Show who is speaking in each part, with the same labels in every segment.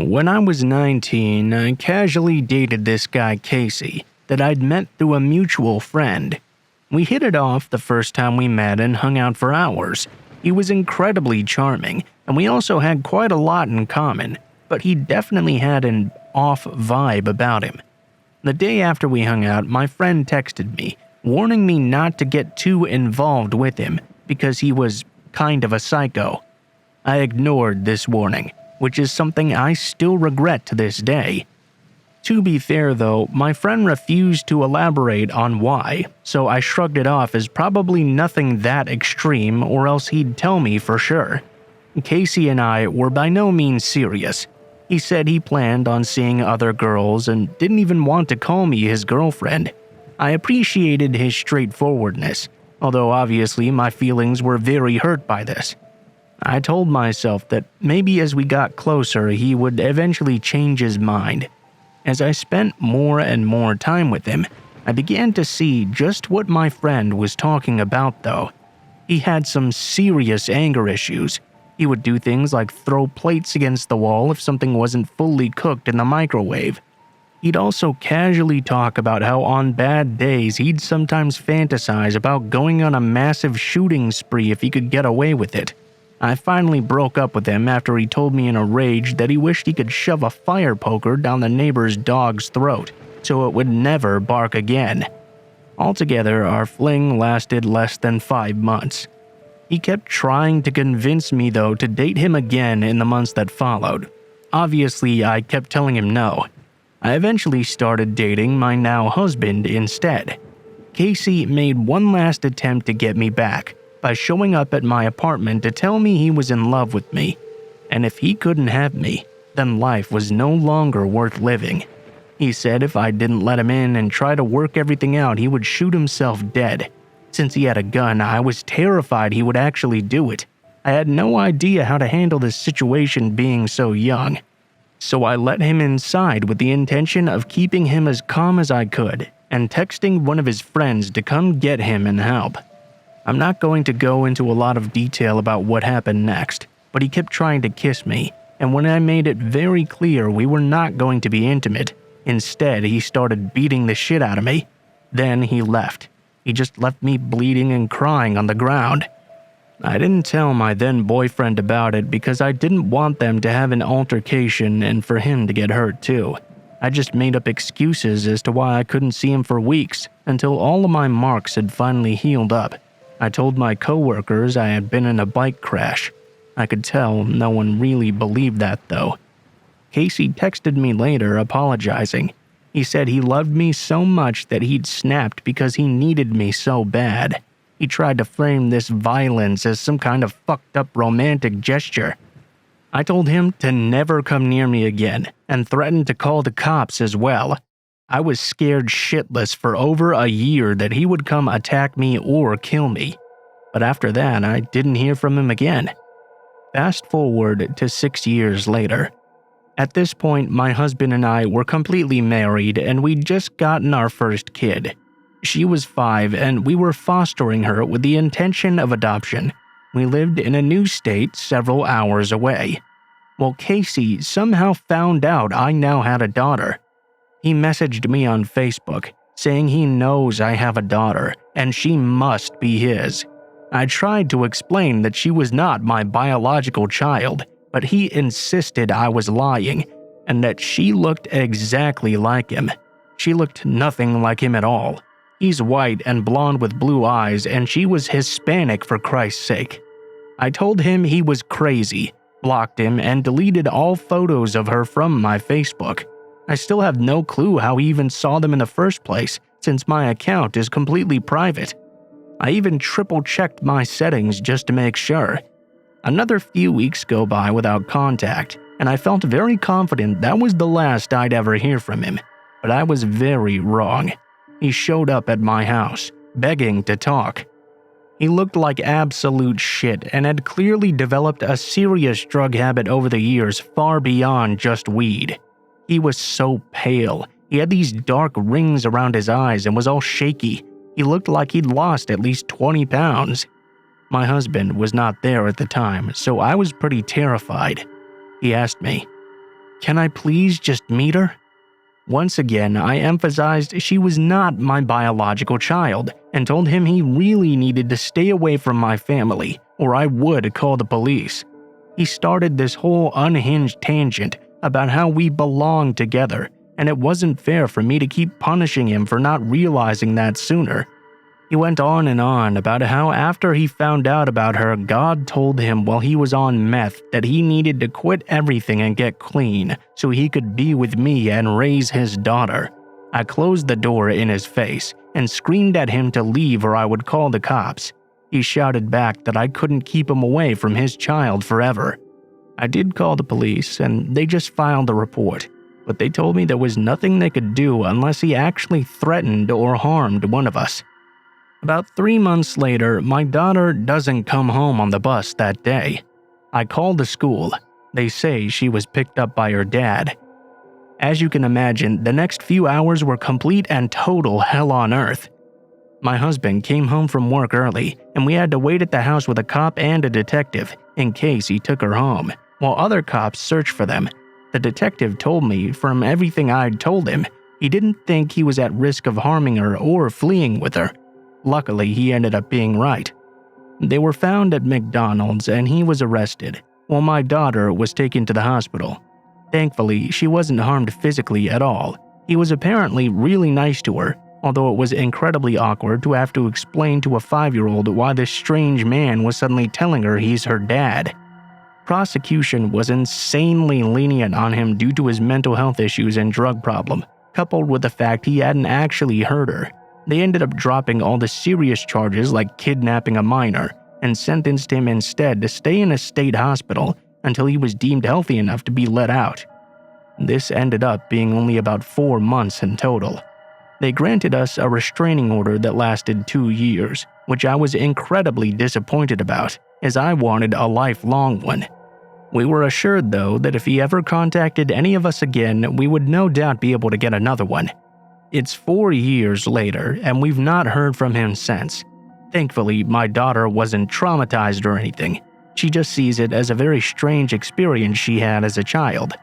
Speaker 1: When I was 19, I casually dated this guy Casey that I'd met through a mutual friend. We hit it off the first time we met and hung out for hours. He was incredibly charming, and we also had quite a lot in common, but he definitely had an off vibe about him. The day after we hung out, my friend texted me, warning me not to get too involved with him because he was kind of a psycho. I ignored this warning, which is something I still regret to this day. To be fair though, my friend refused to elaborate on why, so I shrugged it off as probably nothing that extreme, or else he'd tell me for sure. Casey and I were by no means serious. He said he planned on seeing other girls and didn't even want to call me his girlfriend. I appreciated his straightforwardness, although obviously my feelings were very hurt by this. I told myself that maybe as we got closer he would eventually change his mind. As I spent more and more time with him, I began to see just what my friend was talking about though. He had some serious anger issues. He would do things like throw plates against the wall if something wasn't fully cooked in the microwave. He'd also casually talk about how on bad days he'd sometimes fantasize about going on a massive shooting spree if he could get away with it. I finally broke up with him after he told me in a rage that he wished he could shove a fire poker down the neighbor's dog's throat so it would never bark again. Altogether, our fling lasted less than 5 months. He kept trying to convince me though to date him again in the months that followed. Obviously, I kept telling him no. I eventually started dating my now husband instead. Casey made one last attempt to get me back by showing up at my apartment to tell me he was in love with me, and if he couldn't have me, then life was no longer worth living. He said if I didn't let him in and try to work everything out, he would shoot himself dead. Since he had a gun, I was terrified he would actually do it. I had no idea how to handle this situation being so young. So I let him inside with the intention of keeping him as calm as I could and texting one of his friends to come get him and help. I'm not going to go into a lot of detail about what happened next, but he kept trying to kiss me, and when I made it very clear we were not going to be intimate, instead he started beating the shit out of me. Then he left. He just left me bleeding and crying on the ground. I didn't tell my then boyfriend about it because I didn't want them to have an altercation and for him to get hurt too. I just made up excuses as to why I couldn't see him for weeks until all of my marks had finally healed up. I told my coworkers I had been in a bike crash. I could tell no one really believed that though. Casey texted me later apologizing. He said he loved me so much that he'd snapped because he needed me so bad. He tried to frame this violence as some kind of fucked up romantic gesture. I told him to never come near me again and threatened to call the cops as well. I was scared shitless for over a year that he would come attack me or kill me. But after that, I didn't hear from him again. Fast forward to 6 years later. At this point, my husband and I were completely married and we'd just gotten our first kid. She was 5 and we were fostering her with the intention of adoption. We lived in a new state several hours away. Well, Casey somehow found out I now had a daughter. He messaged me on Facebook, saying he knows I have a daughter, and she must be his. I tried to explain that she was not my biological child, but he insisted I was lying, and that she looked exactly like him. She looked nothing like him at all. He's white and blonde with blue eyes, and she was Hispanic for Christ's sake. I told him he was crazy, blocked him, and deleted all photos of her from my Facebook. I still have no clue how he even saw them in the first place, since my account is completely private. I even triple-checked my settings just to make sure. Another few weeks go by without contact, and I felt very confident that was the last I'd ever hear from him. But I was very wrong. He showed up at my house, begging to talk. He looked like absolute shit and had clearly developed a serious drug habit over the years far beyond just weed. He was so pale. He had these dark rings around his eyes and was all shaky. He looked like he'd lost at least 20 pounds. My husband was not there at the time, so I was pretty terrified. He asked me, Can I please just meet her? Once again, I emphasized she was not my biological child and told him he really needed to stay away from my family or I would call the police. He started this whole unhinged tangent about how we belonged together, and it wasn't fair for me to keep punishing him for not realizing that sooner. He went on and on about how after he found out about her, God told him while he was on meth that he needed to quit everything and get clean so he could be with me and raise his daughter. I closed the door in his face and screamed at him to leave or I would call the cops. He shouted back that I couldn't keep him away from his child forever. I did call the police and they just filed a report, but they told me there was nothing they could do unless he actually threatened or harmed one of us. About 3 months later, my daughter doesn't come home on the bus that day. I called the school. They say she was picked up by her dad. As you can imagine, the next few hours were complete and total hell on earth. My husband came home from work early, and we had to wait at the house with a cop and a detective in case he took her home, while other cops searched for them. The detective told me, from everything I'd told him, he didn't think he was at risk of harming her or fleeing with her. Luckily, he ended up being right. They were found at McDonald's and he was arrested, while my daughter was taken to the hospital. Thankfully, she wasn't harmed physically at all. He was apparently really nice to her, although it was incredibly awkward to have to explain to a 5-year-old why this strange man was suddenly telling her he's her dad. Prosecution was insanely lenient on him due to his mental health issues and drug problem, coupled with the fact he hadn't actually hurt her. They ended up dropping all the serious charges like kidnapping a minor and sentenced him instead to stay in a state hospital until he was deemed healthy enough to be let out. This ended up being only about 4 months in total. They granted us a restraining order that lasted 2 years, which I was incredibly disappointed about, as I wanted a lifelong one. We were assured, though, that if he ever contacted any of us again, we would no doubt be able to get another one. It's 4 years later, and we've not heard from him since. Thankfully, my daughter wasn't traumatized or anything. She just sees it as a very strange experience she had as a child.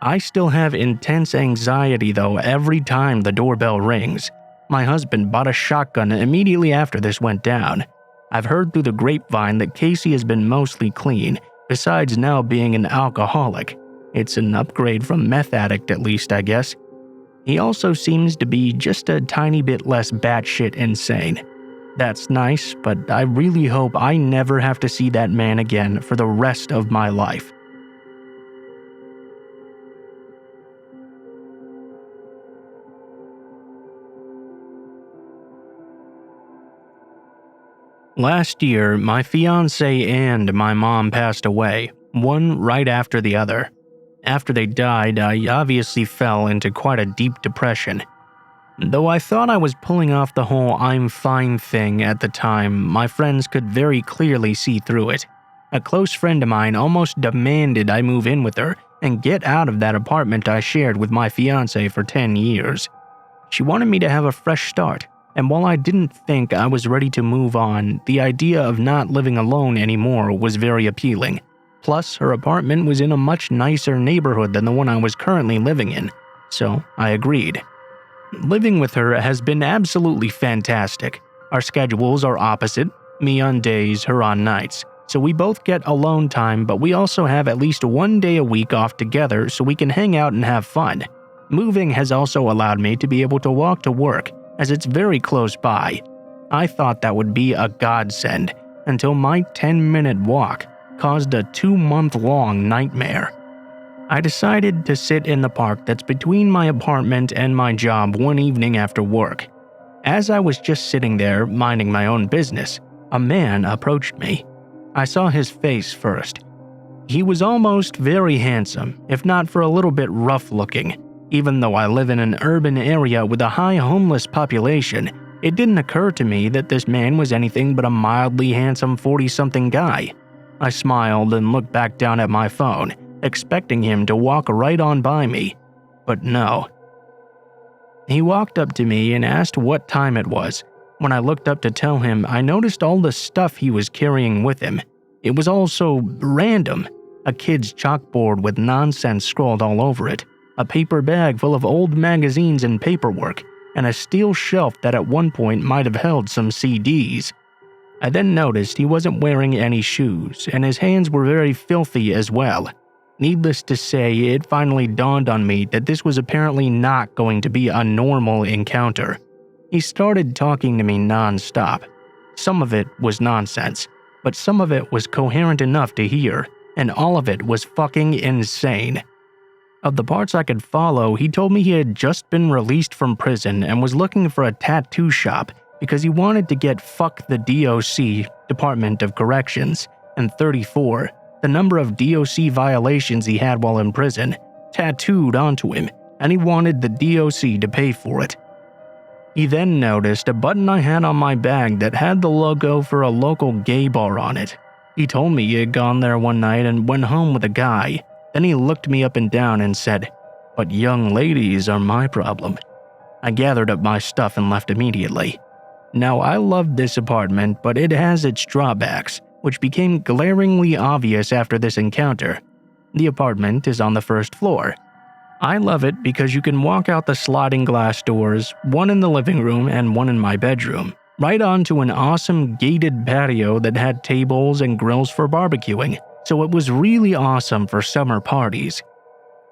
Speaker 1: I still have intense anxiety, though, every time the doorbell rings. My husband bought a shotgun immediately after this went down. I've heard through the grapevine that Casey has been mostly clean, besides now being an alcoholic. It's an upgrade from meth addict, at least, I guess. He also seems to be just a tiny bit less batshit insane. That's nice, but I really hope I never have to see that man again for the rest of my life. Last year, my fiancé and my mom passed away, one right after the other. After they died, I obviously fell into quite a deep depression. Though I thought I was pulling off the whole I'm fine thing at the time, my friends could very clearly see through it. A close friend of mine almost demanded I move in with her and get out of that apartment I shared with my fiancé for 10 years. She wanted me to have a fresh start, and while I didn't think I was ready to move on, the idea of not living alone anymore was very appealing. Plus, her apartment was in a much nicer neighborhood than the one I was currently living in, so I agreed. Living with her has been absolutely fantastic. Our schedules are opposite, me on days, her on nights, so we both get alone time, but we also have at least 1 day a week off together so we can hang out and have fun. Moving has also allowed me to be able to walk to work, as it's very close by. I thought that would be a godsend, until my 10-minute walk caused a 2-month-long nightmare. I decided to sit in the park that's between my apartment and my job one evening after work. As I was just sitting there, minding my own business, a man approached me. I saw his face first. He was almost very handsome, if not for a little bit rough-looking. Even though I live in an urban area with a high homeless population, it didn't occur to me that this man was anything but a mildly handsome 40-something guy. I smiled and looked back down at my phone, expecting him to walk right on by me, but no. He walked up to me and asked what time it was. When I looked up to tell him, I noticed all the stuff he was carrying with him. It was all so random. a kid's chalkboard with nonsense scrawled all over it, a paper bag full of old magazines and paperwork, and a steel shelf that at one point might have held some CDs. I then noticed he wasn't wearing any shoes, and his hands were very filthy as well. Needless to say, it finally dawned on me that this was apparently not going to be a normal encounter. He started talking to me non-stop. Some of it was nonsense, but some of it was coherent enough to hear, and all of it was fucking insane. Of the parts I could follow, he told me he had just been released from prison and was looking for a tattoo shop because he wanted to get fuck the DOC, Department of Corrections, and 34, the number of DOC violations he had while in prison, tattooed onto him, and he wanted the DOC to pay for it. He then noticed a button I had on my bag that had the logo for a local gay bar on it. He told me he had gone there one night and went home with a guy. Then he looked me up and down and said, "But young ladies are my problem." I gathered up my stuff and left immediately. Now, I loved this apartment, but it has its drawbacks, which became glaringly obvious after this encounter. The apartment is on the first floor. I love it because you can walk out the sliding glass doors, one in the living room and one in my bedroom, right onto an awesome gated patio that had tables and grills for barbecuing, so it was really awesome for summer parties.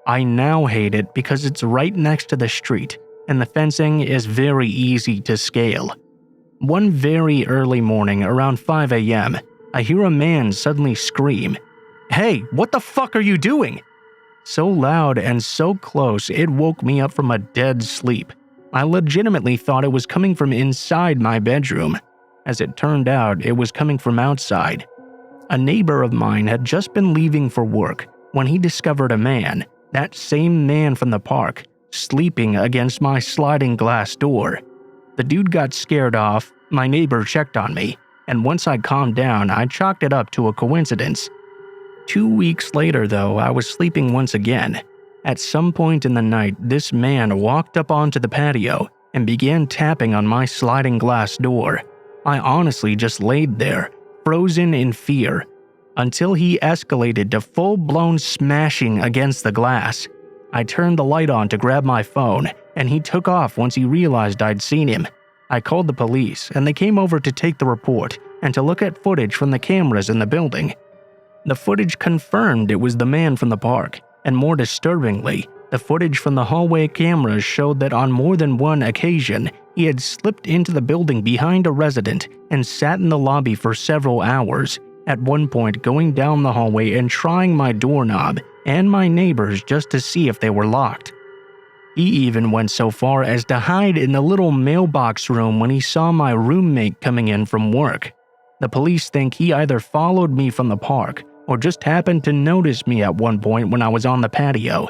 Speaker 1: I now hate it because it's right next to the street, and the fencing is very easy to scale. One very early morning, around 5 a.m., I hear a man suddenly scream, "Hey, what the fuck are you doing?" So loud and so close it woke me up from a dead sleep. I legitimately thought it was coming from inside my bedroom. As it turned out, it was coming from outside. A neighbor of mine had just been leaving for work when he discovered a man, that same man from the park, sleeping against my sliding glass door. The dude got scared off, my neighbor checked on me, and once I calmed down, I chalked it up to a coincidence. 2 weeks later, though, I was sleeping once again. At some point in the night, this man walked up onto the patio and began tapping on my sliding glass door. I honestly just laid there, frozen in fear, until he escalated to full-blown smashing against the glass. I turned the light on to grab my phone, and he took off once he realized I'd seen him. I called the police, and they came over to take the report and to look at footage from the cameras in the building. The footage confirmed it was the man from the park, and more disturbingly, the footage from the hallway cameras showed that on more than one occasion, he had slipped into the building behind a resident and sat in the lobby for several hours, at one point going down the hallway and trying my doorknob and my neighbors just to see if they were locked. He even went so far as to hide in the little mailbox room when he saw my roommate coming in from work. The police think he either followed me from the park or just happened to notice me at one point when I was on the patio.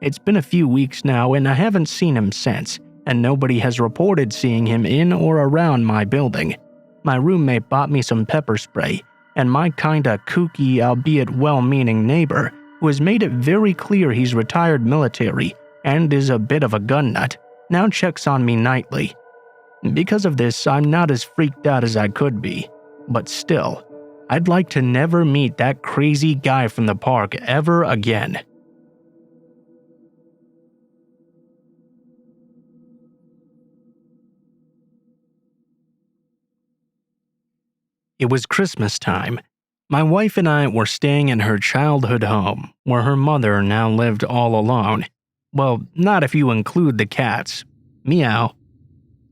Speaker 1: It's been a few weeks now and I haven't seen him since, and nobody has reported seeing him in or around my building. My roommate bought me some pepper spray, and my kinda kooky, albeit well-meaning neighbor, who has made it very clear he's retired military and is a bit of a gun nut, now checks on me nightly. Because of this, I'm not as freaked out as I could be, but still, I'd like to never meet that crazy guy from the park ever again. It was Christmas time. My wife and I were staying in her childhood home, where her mother now lived all alone. Well, not if you include the cats. Meow.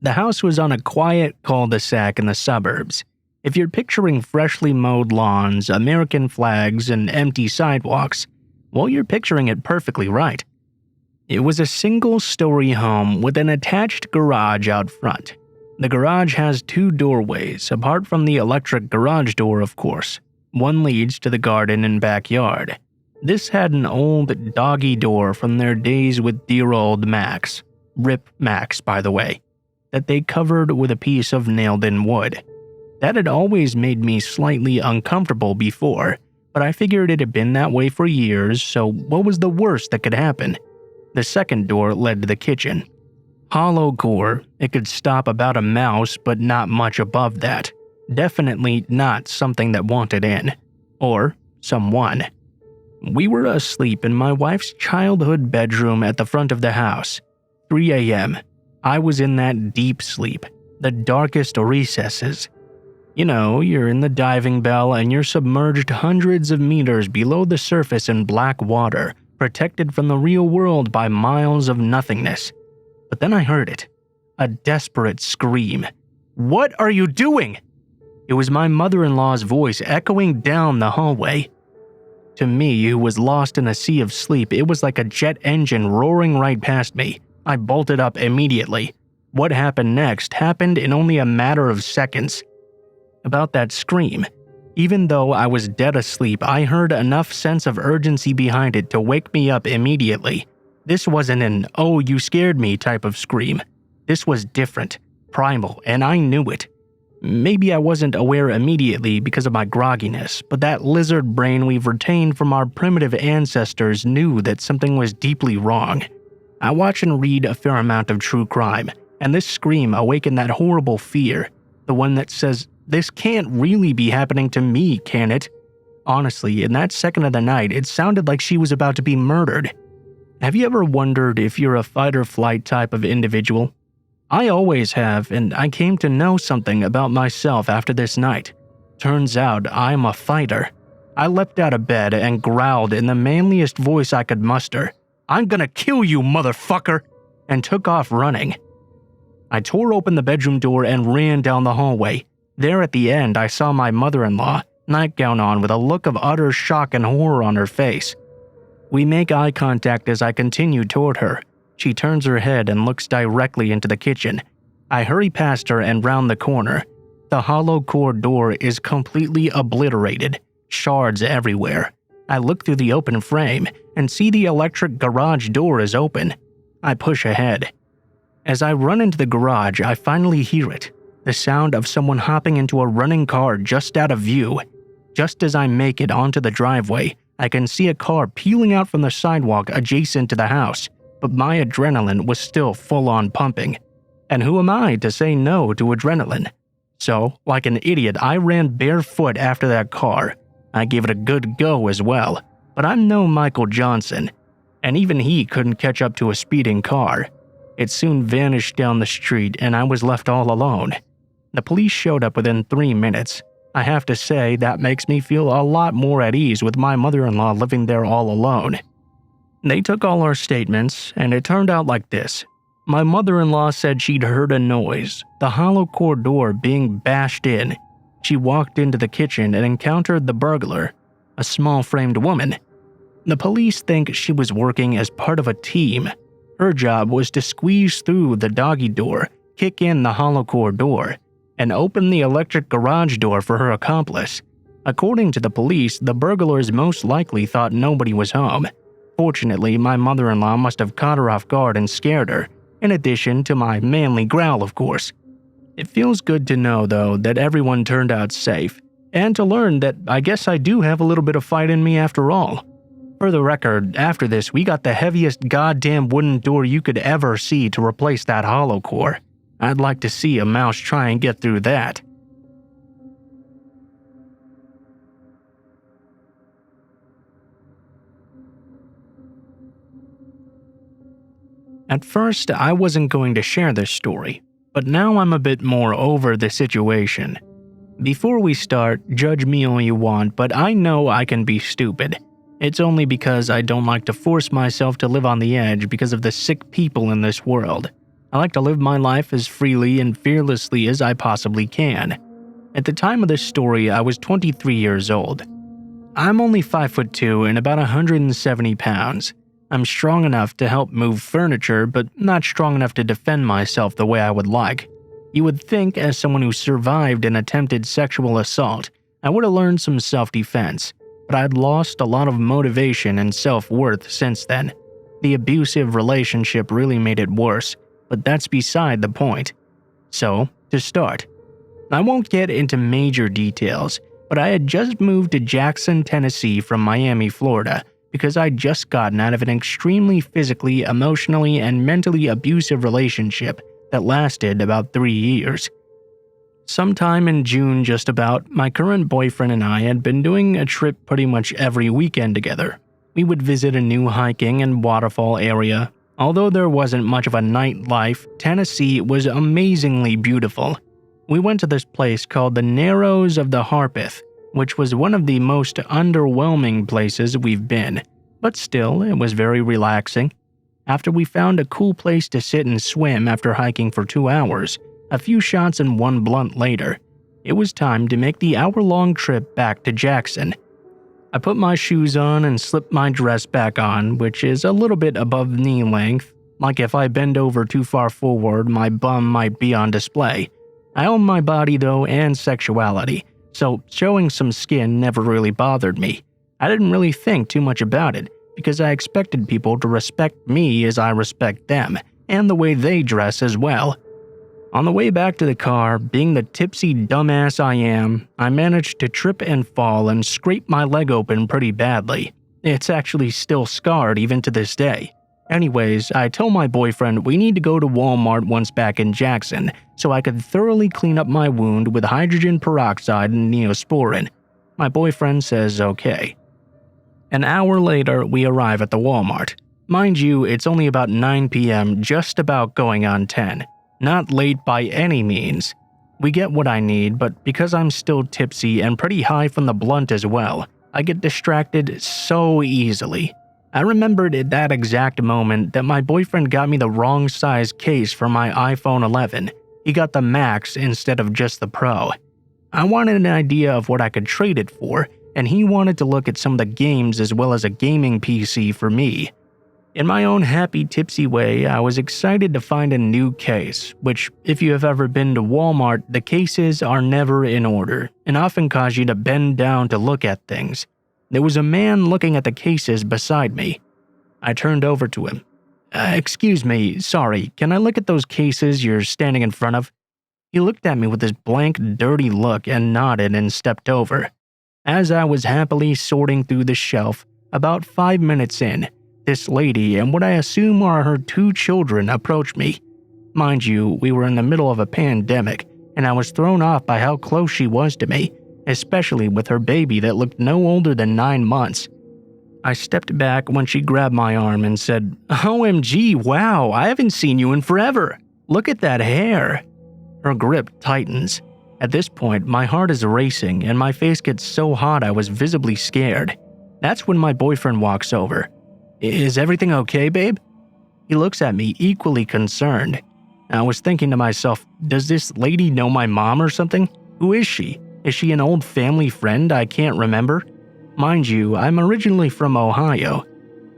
Speaker 1: The house was on a quiet cul-de-sac in the suburbs. If you're picturing freshly mowed lawns, American flags, and empty sidewalks, well, you're picturing it perfectly right. It was a single-story home with an attached garage out front. The garage has 2 doorways, apart from the electric garage door, of course. One leads to the garden and backyard. This had an old doggy door from their days with dear old Max, Rip Max by the way, that they covered with a piece of nailed-in wood. That had always made me slightly uncomfortable before, but I figured it had been that way for years, so what was the worst that could happen? The second door led to the kitchen. Hollow core, it could stop about a mouse but not much above that. Definitely not something that wanted in. Or someone. We were asleep in my wife's childhood bedroom at the front of the house. 3 a.m. I was in that deep sleep, the darkest recesses. You know, you're in the diving bell and you're submerged hundreds of meters below the surface in black water, protected from the real world by miles of nothingness. But then I heard it. A desperate scream. "What are you doing?" It was my mother-in-law's voice echoing down the hallway. To me, who was lost in a sea of sleep, it was like a jet engine roaring right past me. I bolted up immediately. What happened next happened in only a matter of seconds. About that scream, even though I was dead asleep, I heard enough sense of urgency behind it to wake me up immediately. This wasn't an "oh, you scared me" type of scream. This was different, primal, and I knew it. Maybe I wasn't aware immediately because of my grogginess, but that lizard brain we've retained from our primitive ancestors knew that something was deeply wrong. I watch and read a fair amount of true crime, and this scream awakened that horrible fear, the one that says, "This can't really be happening to me, can it?" Honestly, in that second of the night, it sounded like she was about to be murdered. Have you ever wondered if you're a fight-or-flight type of individual? I always have, and I came to know something about myself after this night. Turns out I'm a fighter. I leapt out of bed and growled in the manliest voice I could muster, "I'm gonna kill you, motherfucker!" and took off running. I tore open the bedroom door and ran down the hallway. There at the end, I saw my mother-in-law, nightgown on with a look of utter shock and horror on her face. We make eye contact as I continue toward her. She turns her head and looks directly into the kitchen. I hurry past her and round the corner. The hollow core door is completely obliterated, shards everywhere. I look through the open frame and see the electric garage door is open. I push ahead. As I run into the garage, I finally hear it. The sound of someone hopping into a running car just out of view. Just as I make it onto the driveway, I can see a car peeling out from the sidewalk adjacent to the house. But my adrenaline was still full-on pumping. And who am I to say no to adrenaline? So, like an idiot, I ran barefoot after that car. I gave it a good go as well, but I'm no Michael Johnson. And even he couldn't catch up to a speeding car. It soon vanished down the street and I was left all alone. The police showed up within 3 minutes. I have to say that makes me feel a lot more at ease with my mother-in-law living there all alone. They took all our statements, and it turned out like this. My mother-in-law said she'd heard a noise, the hollow core door being bashed in. She walked into the kitchen and encountered the burglar, a small-framed woman. The police think she was working as part of a team. Her job was to squeeze through the doggy door, kick in the hollow core door, and open the electric garage door for her accomplice. According to the police, the burglars most likely thought nobody was home. Fortunately, my mother-in-law must have caught her off guard and scared her, in addition to my manly growl, of course. It feels good to know, though, that everyone turned out safe, and to learn that I guess I do have a little bit of fight in me after all. For the record, after this, we got the heaviest goddamn wooden door you could ever see to replace that hollow core. I'd like to see a mouse try and get through that. At first, I wasn't going to share this story, but now I'm a bit more over the situation. Before we start, judge me all you want, but I know I can be stupid. It's only because I don't like to force myself to live on the edge because of the sick people in this world. I like to live my life as freely and fearlessly as I possibly can. At the time of this story, I was 23 years old. I'm only 5'2" and about 170 pounds. I'm strong enough to help move furniture, but not strong enough to defend myself the way I would like. You would think, as someone who survived an attempted sexual assault, I would have learned some self-defense, but I'd lost a lot of motivation and self-worth since then. The abusive relationship really made it worse, but that's beside the point. So, to start, I won't get into major details, but I had just moved to Jackson, Tennessee from Miami, Florida, because I'd just gotten out of an extremely physically, emotionally, and mentally abusive relationship that lasted about 3 years. Sometime in June my current boyfriend and I had been doing a trip pretty much every weekend together. We would visit a new hiking and waterfall area. Although there wasn't much of a nightlife, Tennessee was amazingly beautiful. We went to this place called the Narrows of the Harpeth, which was one of the most underwhelming places we've been, but still, it was very relaxing. After we found a cool place to sit and swim after hiking for 2 hours, a few shots and one blunt later, it was time to make the hour-long trip back to Jackson. I put my shoes on and slipped my dress back on, which is a little bit above knee length, like if I bend over too far forward, my bum might be on display. I own my body though and sexuality, so showing some skin never really bothered me. I didn't really think too much about it, because I expected people to respect me as I respect them, and the way they dress as well. On the way back to the car, being the tipsy dumbass I am, I managed to trip and fall and scrape my leg open pretty badly. It's actually still scarred even to this day. Anyways, I told my boyfriend we need to go to Walmart once back in Jackson so I could thoroughly clean up my wound with hydrogen peroxide and neosporin. My boyfriend says okay. An hour later, we arrive at the Walmart. Mind you, it's only about 9 p.m., just about going on 10. Not late by any means. We get what I need, but because I'm still tipsy and pretty high from the blunt as well, I get distracted so easily. I remembered at that exact moment that my boyfriend got me the wrong size case for my iPhone 11. He got the Max instead of just the Pro. I wanted an idea of what I could trade it for, and he wanted to look at some of the games as well as a gaming PC for me. In my own happy tipsy way, I was excited to find a new case, which, if you have ever been to Walmart, the cases are never in order, and often cause you to bend down to look at things. There was a man looking at the cases beside me. I turned over to him. Excuse me, sorry, can I look at those cases you're standing in front of? He looked at me with this blank, dirty look and nodded and stepped over. As I was happily sorting through the shelf, about 5 minutes in, this lady and what I assume are her 2 children approached me. Mind you, we were in the middle of a pandemic, and I was thrown off by how close she was to me, especially with her baby that looked no older than 9 months. I stepped back when she grabbed my arm and said, "OMG, wow, I haven't seen you in forever. Look at that hair." Her grip tightens. At this point, my heart is racing and my face gets so hot I was visibly scared. That's when my boyfriend walks over. "Is everything okay, babe?" He looks at me equally concerned. I was thinking to myself, does this lady know my mom or something? Who is she? Is she an old family friend I can't remember? Mind you, I'm originally from Ohio.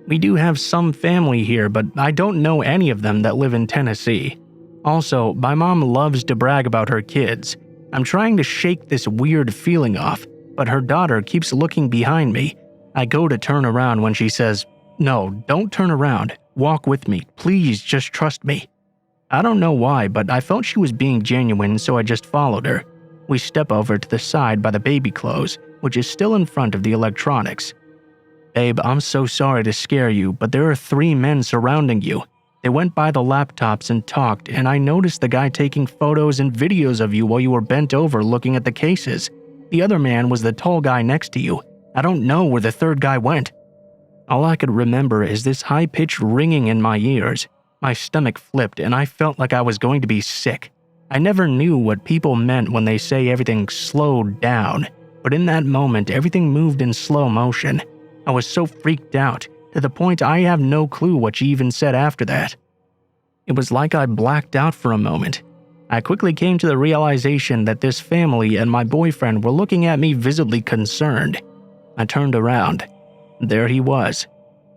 Speaker 1: We do have some family here, but I don't know any of them that live in Tennessee. Also, my mom loves to brag about her kids. I'm trying to shake this weird feeling off, but her daughter keeps looking behind me. I go to turn around when she says, "No, don't turn around. Walk with me. Please, just trust me." I don't know why, but I felt she was being genuine, so I just followed her. We step over to the side by the baby clothes, which is still in front of the electronics. "Babe, I'm so sorry to scare you, but there are 3 men surrounding you. They went by the laptops and talked, and I noticed the guy taking photos and videos of you while you were bent over looking at the cases. The other man was the tall guy next to you. I don't know where the 3rd guy went." All I could remember is this high-pitched ringing in my ears. My stomach flipped and I felt like I was going to be sick. I never knew what people meant when they say everything slowed down, but in that moment everything moved in slow motion. I was so freaked out, to the point I have no clue what she even said after that. It was like I blacked out for a moment. I quickly came to the realization that this family and my boyfriend were looking at me visibly concerned. I turned around. There he was.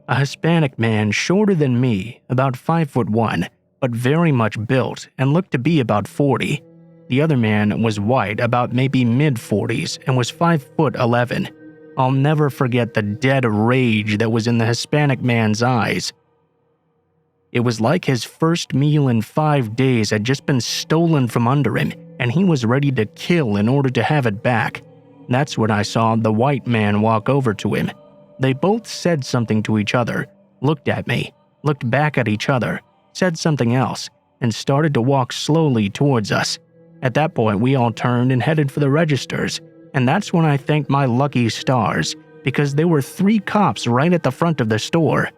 Speaker 1: A Hispanic man shorter than me, about 5'1", but very much built and looked to be about 40. The other man was white, about maybe mid-40s, and was 5'11". I'll never forget the dead rage that was in the Hispanic man's eyes. It was like his first meal in 5 days had just been stolen from under him, and he was ready to kill in order to have it back. That's when I saw the white man walk over to him. They both said something to each other, looked at me, looked back at each other, said something else, and started to walk slowly towards us. At that point, we all turned and headed for the registers, and that's when I thanked my lucky stars, because there were 3 cops right at the front of the store.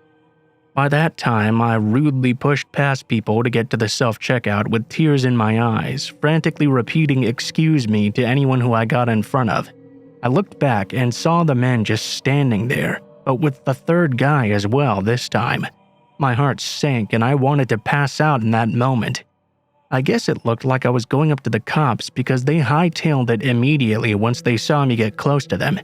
Speaker 1: By that time, I rudely pushed past people to get to the self-checkout with tears in my eyes, frantically repeating "excuse me" to anyone who I got in front of. I looked back and saw the men just standing there, but with the 3rd guy as well this time. My heart sank and I wanted to pass out in that moment. I guess it looked like I was going up to the cops because they hightailed it immediately once they saw me get close to them.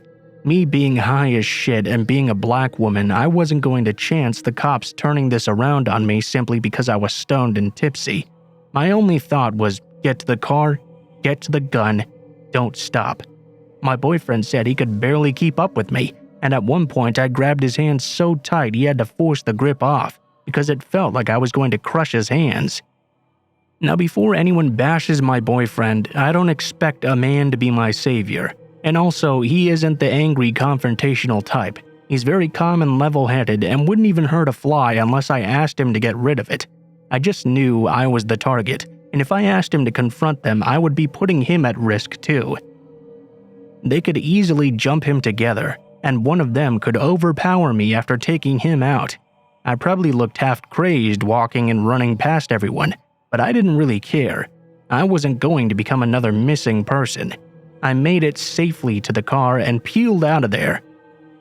Speaker 1: Me being high as shit and being a black woman, I wasn't going to chance the cops turning this around on me simply because I was stoned and tipsy. My only thought was, get to the car, get to the gun, don't stop. My boyfriend said he could barely keep up with me, and at one point I grabbed his hand so tight he had to force the grip off because it felt like I was going to crush his hands. Now, before anyone bashes my boyfriend, I don't expect a man to be my savior. And also, he isn't the angry, confrontational type. He's very calm and level-headed and wouldn't even hurt a fly unless I asked him to get rid of it. I just knew I was the target, and if I asked him to confront them, I would be putting him at risk too. They could easily jump him together, and one of them could overpower me after taking him out. I probably looked half crazed walking and running past everyone, but I didn't really care. I wasn't going to become another missing person. I made it safely to the car and peeled out of there.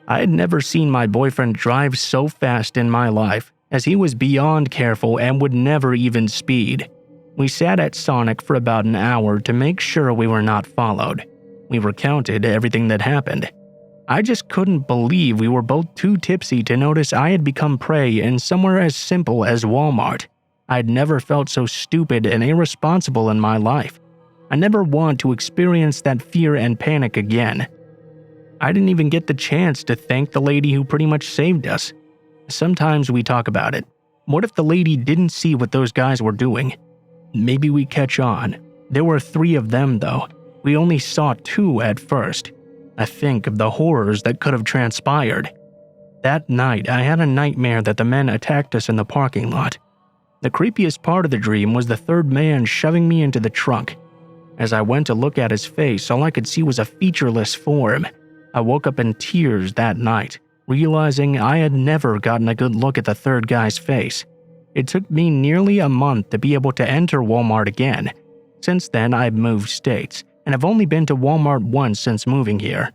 Speaker 1: I had never seen my boyfriend drive so fast in my life, as he was beyond careful and would never even speed. We sat at Sonic for about an hour to make sure we were not followed. We recounted everything that happened. I just couldn't believe we were both too tipsy to notice I had become prey in somewhere as simple as Walmart. I'd never felt so stupid and irresponsible in my life. I never want to experience that fear and panic again. I didn't even get the chance to thank the lady who pretty much saved us. Sometimes we talk about it. What if the lady didn't see what those guys were doing? Maybe we catch on. There were 3 of them though. We only saw 2 at first. I think of the horrors that could have transpired. That night, I had a nightmare that the men attacked us in the parking lot. The creepiest part of the dream was the 3rd man shoving me into the trunk. As I went to look at his face, all I could see was a featureless form. I woke up in tears that night, realizing I had never gotten a good look at the 3rd guy's face. It took me nearly a month to be able to enter Walmart again. Since then, I've moved states, and I've only been to Walmart once since moving here.